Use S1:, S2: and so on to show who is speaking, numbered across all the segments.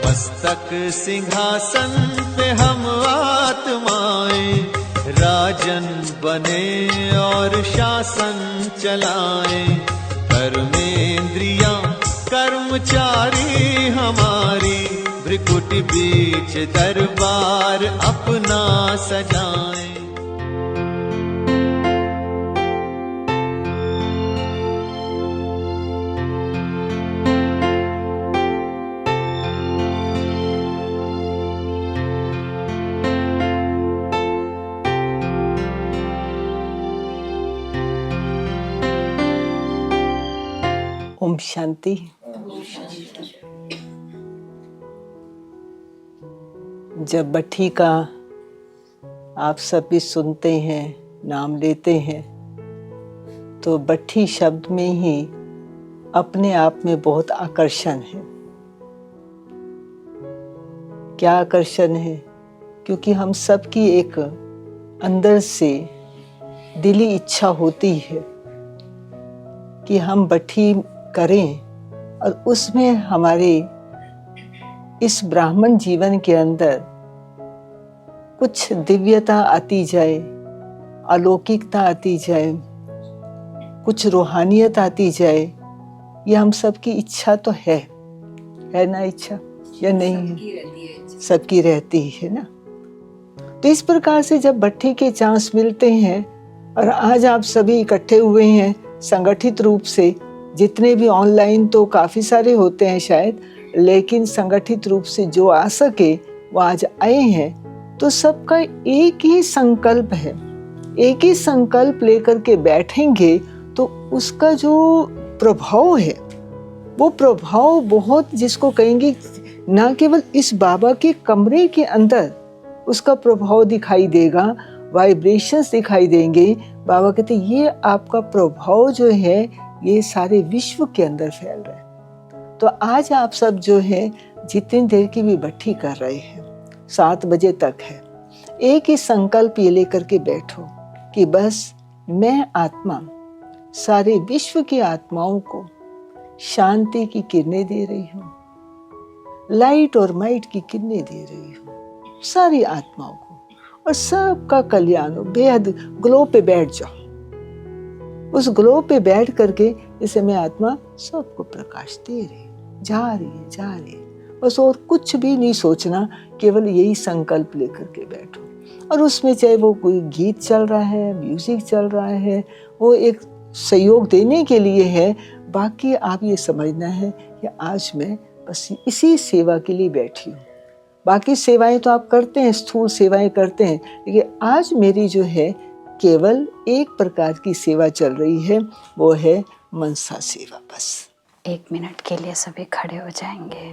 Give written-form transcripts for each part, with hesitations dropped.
S1: मस्तक सिंहासन पे हम आत्माएं, राजन बने और शासन चलाएं। कर्मेंद्रियां कर्मचारी हमारी, भ्रिकुट बीच दरबार अपना सजाएं।
S2: ओम शांति। जब भट्टी का आप सब भी सुनते हैं, नाम लेते हैं, तो भट्टी शब्द में ही अपने आप में बहुत आकर्षण है। क्या आकर्षण है? क्योंकि हम सब की एक अंदर से दिली इच्छा होती है कि हम भट्टी करें और उसमें हमारे इस ब्राह्मण जीवन के अंदर कुछ दिव्यता आती जाए, अलौकिकता आती जाए, कुछ रूहानियत आती जाए। ये हम सबकी इच्छा तो है ना? इच्छा या नहीं है? सबकी रहती है ना। तो इस प्रकार से जब भट्टी के चांस मिलते हैं और आज आप सभी इकट्ठे हुए हैं संगठित रूप से, जितने भी ऑनलाइन तो काफी सारे होते हैं शायद, लेकिन संगठित रूप से जो आ सके वो आज आए हैं, तो सबका एक ही संकल्प है। एक ही संकल्प लेकर के बैठेंगे तो उसका जो प्रभाव है वो प्रभाव बहुत, जिसको कहेंगे ना केवल इस बाबा के कमरे के अंदर उसका प्रभाव दिखाई देगा, वाइब्रेशंस दिखाई देंगे। बाबा कहते ये आपका प्रभाव जो है ये सारे विश्व के अंदर फैल रहा है। तो आज आप सब जो है जितनी देर की भी भट्टी कर रहे हैं, 7 बजे तक है, एक ही संकल्प ये लेकर के बैठो कि बस मैं आत्मा सारे विश्व की आत्माओं को शांति की किरणें दे रही हूँ, लाइट और माइट की किरणें दे रही हूँ सारी आत्माओं को, और सबका कल्याण हो। बेहद ग्लो पे बैठ जाओ, उस ग्लो पे बैठ करके जैसे मैं आत्मा सबको प्रकाश दे रही, जा रही है। बस और कुछ भी नहीं सोचना, केवल यही संकल्प लेकर के बैठो। और उसमें चाहे वो कोई गीत चल रहा है, म्यूजिक चल रहा है, वो एक सहयोग देने के लिए है। बाकी आप ये समझना है कि आज मैं बस इसी सेवा के लिए बैठी हूँ। बाकी सेवाएं तो आप करते हैं, स्थूल सेवाएं करते हैं, लेकिन आज मेरी जो है केवल एक प्रकार की सेवा चल रही है, वो है मनसा सेवा। बस
S3: 1 मिनट के लिए सभी खड़े हो जाएंगे।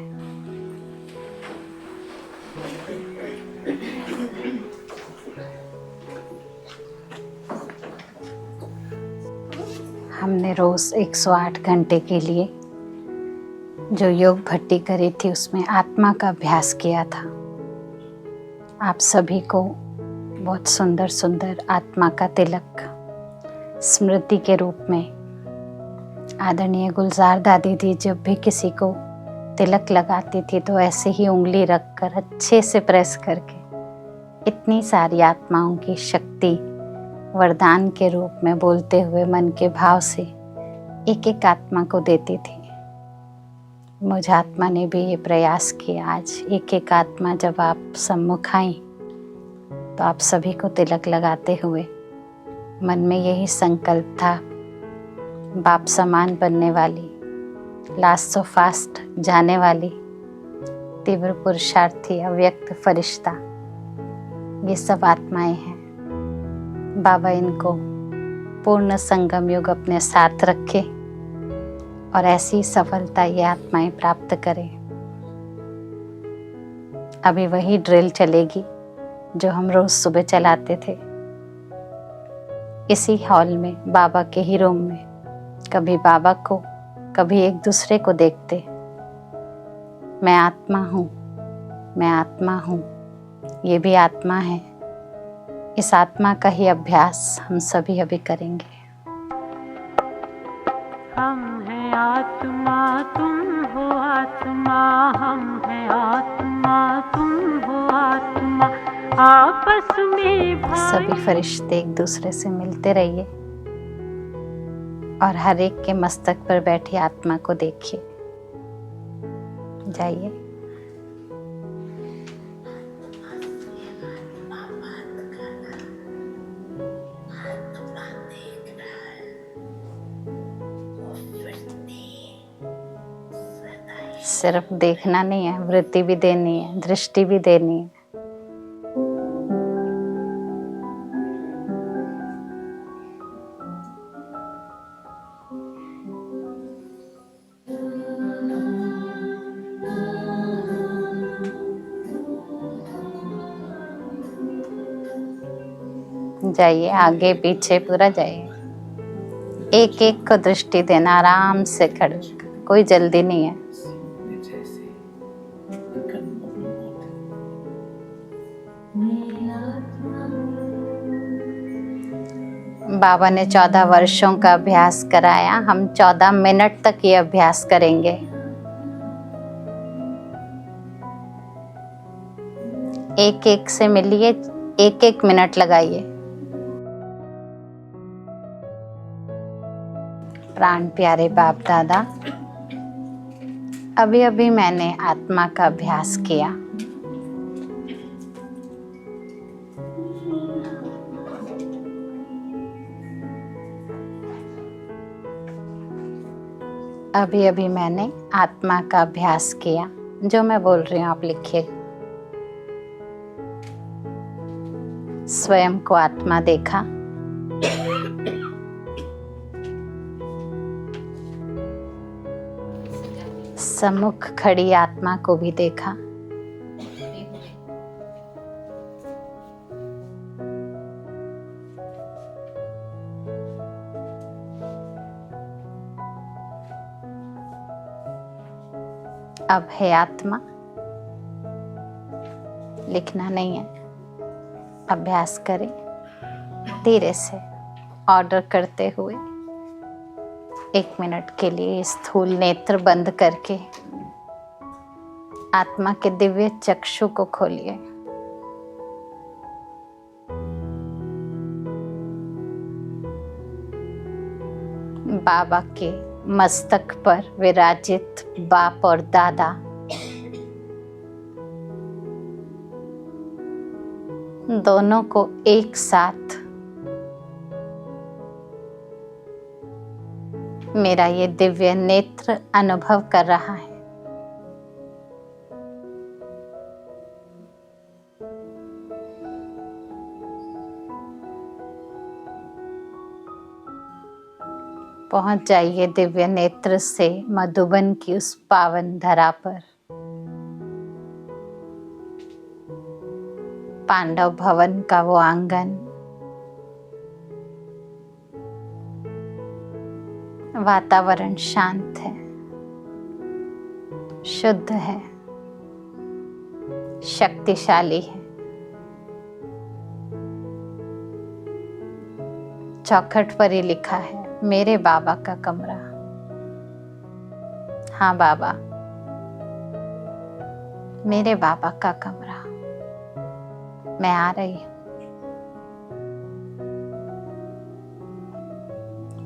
S3: हमने रोज 108 घंटे के लिए जो योग भट्टी करी थी उसमें आत्मा का अभ्यास किया था। आप सभी को बहुत सुंदर सुंदर आत्मा का तिलक स्मृति के रूप में आदरणीय गुलजार दादी जी जब भी किसी को तिलक लगाती थी तो ऐसे ही उंगली रखकर अच्छे से प्रेस करके इतनी सारी आत्माओं की शक्ति वरदान के रूप में बोलते हुए मन के भाव से एक एक आत्मा को देती थी। मुझ आत्मा ने भी ये प्रयास किया। आज एक एक आत्मा जब आप सम्मुख आई तो आप सभी को तिलक लगाते हुए मन में यही संकल्प था, बाप समान बनने वाली, लास्ट सो फास्ट जाने वाली, तीव्र पुरुषार्थी, अव्यक्त फरिश्ता, ये सब आत्माएं हैं। बाबा इनको पूर्ण संगम युग अपने साथ रखे और ऐसी सफलता ये आत्माएं प्राप्त करें। अभी वही ड्रिल चलेगी जो हम रोज सुबह चलाते थे इसी हॉल में, बाबा के ही रूम में। कभी बाबा को, कभी एक दूसरे को देखते। मैं आत्मा हूँ, मैं आत्मा हूँ, ये भी आत्मा है। इस आत्मा का ही अभ्यास हम सभी अभी करेंगे।
S4: हम हैं आत्मा, तुम हो आत्मा, हम हैं आत्मा, तुम हो आत्मा, आपस में भाई।
S3: सभी फरिश्ते एक दूसरे से मिलते रहिए और हर एक के मस्तक पर बैठी आत्मा को देखिए। जाइए। सिर्फ देखना नहीं है, वृत्ति भी देनी है, दृष्टि भी देनी है। जाइए, आगे पीछे पूरा जाइए। एक एक को दृष्टि देना, आराम से खड़े, कोई जल्दी नहीं है। बाबा ने 14 वर्षों का अभ्यास कराया, हम 14 मिनट तक ये अभ्यास करेंगे। एक एक से मिलिए, एक एक मिनट लगाइए। प्राण प्यारे बाप दादा, अभी अभी मैंने आत्मा का अभ्यास किया। अभी अभी मैंने आत्मा का अभ्यास किया। जो मैं बोल रही हूँ आप लिखिएगा। स्वयं को आत्मा देखा, सम्मुख खड़ी आत्मा को भी देखा, अब है आत्मा। लिखना नहीं है, अभ्यास करें धीरे से, ऑर्डर करते हुए। 1 मिनट के लिए स्थूल नेत्र बंद करके आत्मा के दिव्य चक्षु को खोलिए। बाबा के मस्तक पर विराजित बाप और दादा दोनों को एक साथ मेरा ये दिव्य नेत्र अनुभव कर रहा है। पहुंच जाइए दिव्य नेत्र से मधुबन की उस पावन धरा पर। पांडव भवन का वो आंगन, वातावरण शांत है, शुद्ध है, शक्तिशाली है। चौखट पर ही लिखा है, मेरे बाबा का कमरा। हाँ बाबा, मेरे बाबा का कमरा। मैं आ रही हूं।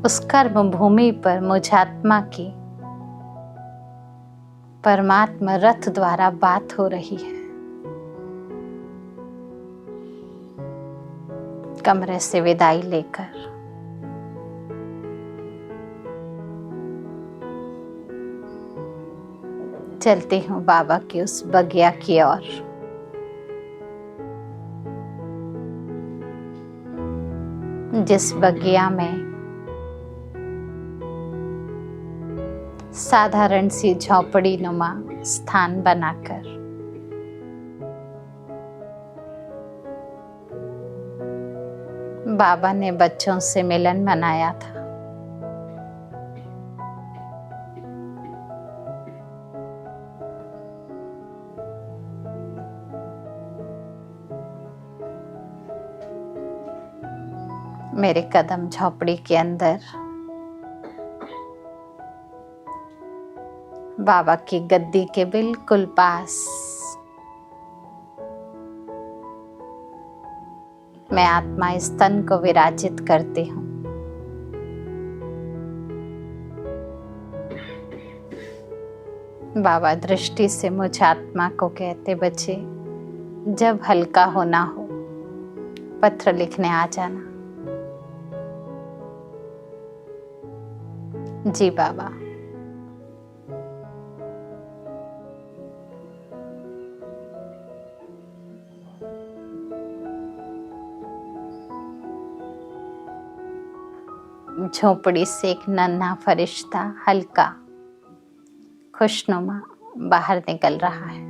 S3: उस कर्म भूमि पर मुझ आत्मा की परमात्मा रथ द्वारा बात हो रही है। कमरे से विदाई लेकर चलती हूँ बाबा की उस बगिया की ओर। जिस बगिया में साधारण सी झोपड़ी नुमा स्थान बनाकर बाबा ने बच्चों से मिलन मनाया था। मेरे कदम झोपड़ी के अंदर बाबा की गद्दी के बिल्कुल पास मैं आत्मा इस तन को विराजित करती हूँ। बाबा दृष्टि से मुझ आत्मा को कहते, बच्चे जब हल्का होना हो पत्र लिखने आ जाना। जी बाबा। झोपड़ी से एक नन्हा फरिश्ता हल्का खुशनुमा बाहर निकल रहा है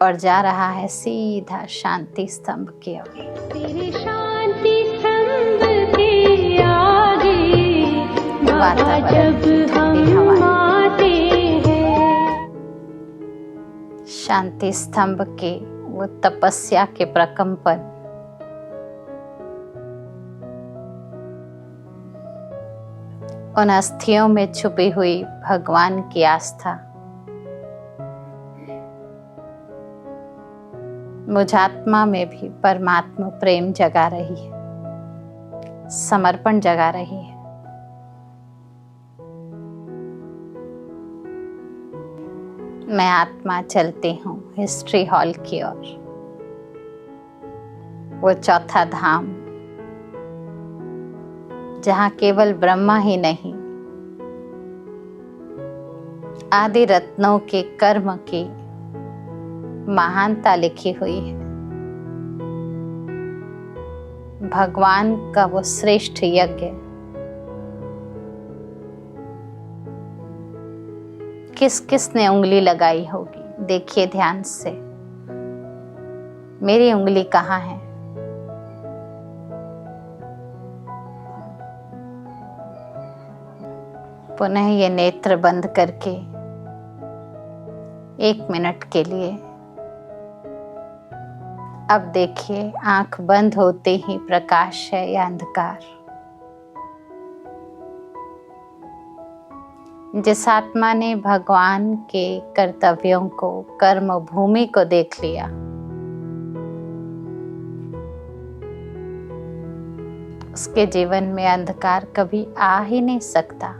S3: और जा रहा है सीधा शांति स्तंभ की ओर।
S4: तेरे शांति स्तंभ के आगे बाबा जब हम आते हैं,
S3: शांति स्तंभ के वो तपस्या के प्रकंपन उन अस्थियों में छुपी हुई भगवान की आस्था मुझ आत्मा में भी परमात्मा प्रेम जगा रही है, समर्पण जगा रही है। मैं आत्मा चलती हूँ हिस्ट्री हॉल की ओर, वो चौथा धाम जहाँ केवल ब्रह्मा ही नहीं, आदि रत्नों के कर्म की महानता लिखी हुई है। भगवान का वो श्रेष्ठ यज्ञ किस किस ने उंगली लगाई होगी, देखिए ध्यान से। मेरी उंगली कहाँ है? पुनः ये नेत्र बंद करके 1 मिनट के लिए अब देखिए, आंख बंद होते ही प्रकाश है या अंधकार। जिस आत्मा ने भगवान के कर्तव्यों को, कर्म भूमि को देख लिया, उसके जीवन में अंधकार कभी आ ही नहीं सकता।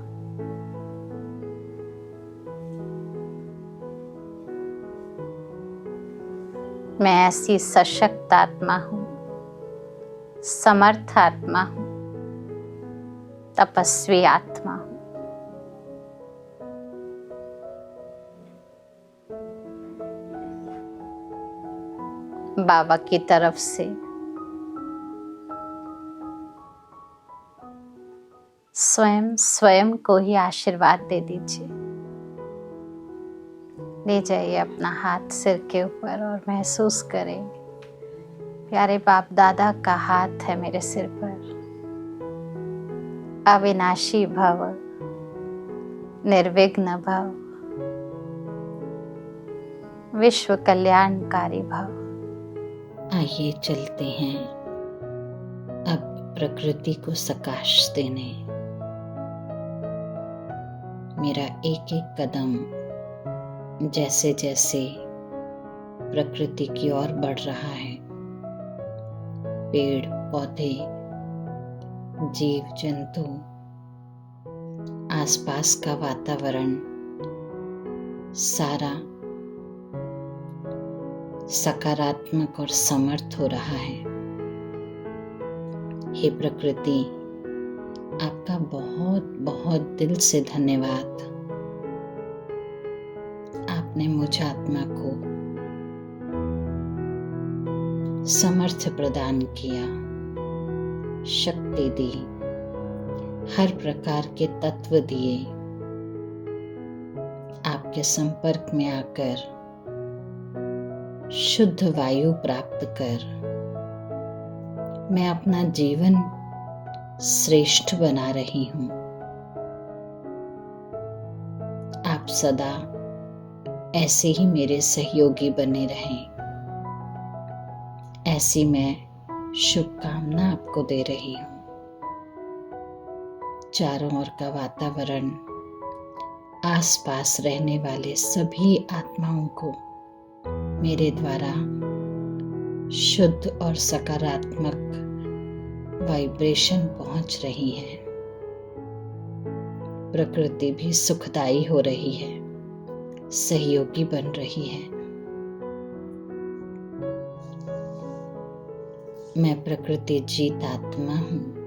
S3: मैं ऐसी सशक्त आत्मा हूँ, समर्थ आत्मा हूँ, तपस्वी आत्मा हूँ। बाबा की तरफ से स्वयं को ही आशीर्वाद दे दीजिए। ले जाइए अपना हाथ सिर के ऊपर और महसूस करें, प्यारे बाप दादा का हाथ है मेरे सिर पर। अविनाशी भव, निर्विघ्न भव, विश्व कल्याणकारी भव।
S5: आइए चलते हैं अब प्रकृति को सकाश देने। मेरा एक एक कदम जैसे जैसे प्रकृति की ओर बढ़ रहा है, पेड़ पौधे, जीव जंतु, आसपास का वातावरण सारा सकारात्मक और समर्थ हो रहा है। हे प्रकृति, आपका बहुत बहुत दिल से धन्यवाद। आपने मुझ आत्मा को समर्थ प्रदान किया, शक्ति दी, हर प्रकार के तत्व दिए। आपके संपर्क में आकर शुद्ध वायु प्राप्त कर मैं अपना जीवन श्रेष्ठ बना रही हूँ। आप सदा ऐसे ही मेरे सहयोगी बने रहें, ऐसी मैं शुभकामना आपको दे रही हूँ। चारों ओर का वातावरण, आसपास रहने वाले सभी आत्माओं को मेरे द्वारा शुद्ध और सकारात्मक वाइब्रेशन पहुंच रही है। प्रकृति भी सुखदायी हो रही है, सहयोगी बन रही है। मैं प्रकृति जीत आत्मा हूँ।